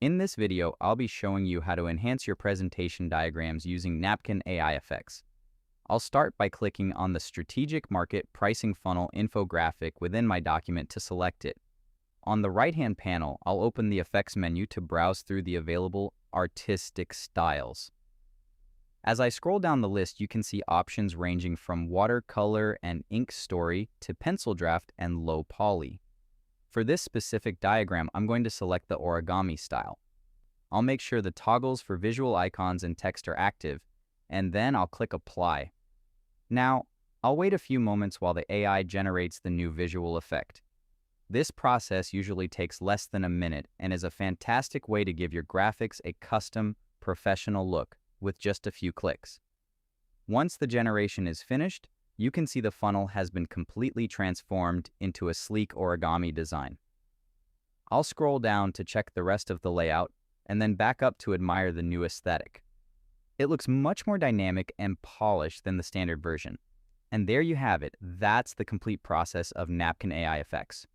In this video, I'll be showing you how to enhance your presentation diagrams using Napkin AI effects. I'll start by clicking on the Strategic Market Pricing Funnel infographic within my document to select it. On the right-hand panel, I'll open the Effects menu to browse through the available artistic styles. As I scroll down the list, you can see options ranging from watercolor and ink story to pencil draft and low poly. For this specific diagram, I'm going to select the origami style. I'll make sure the toggles for visual icons and text are active, and then I'll click Apply. Now, I'll wait a few moments while the AI generates the new visual effect. This process usually takes less than a minute and is a fantastic way to give your graphics a custom, professional look with just a few clicks. Once the generation is finished, you can see the funnel has been completely transformed into a sleek origami design. I'll scroll down to check the rest of the layout and then back up to admire the new aesthetic. It looks much more dynamic and polished than the standard version. And there you have it. That's the complete process of Napkin AI effects.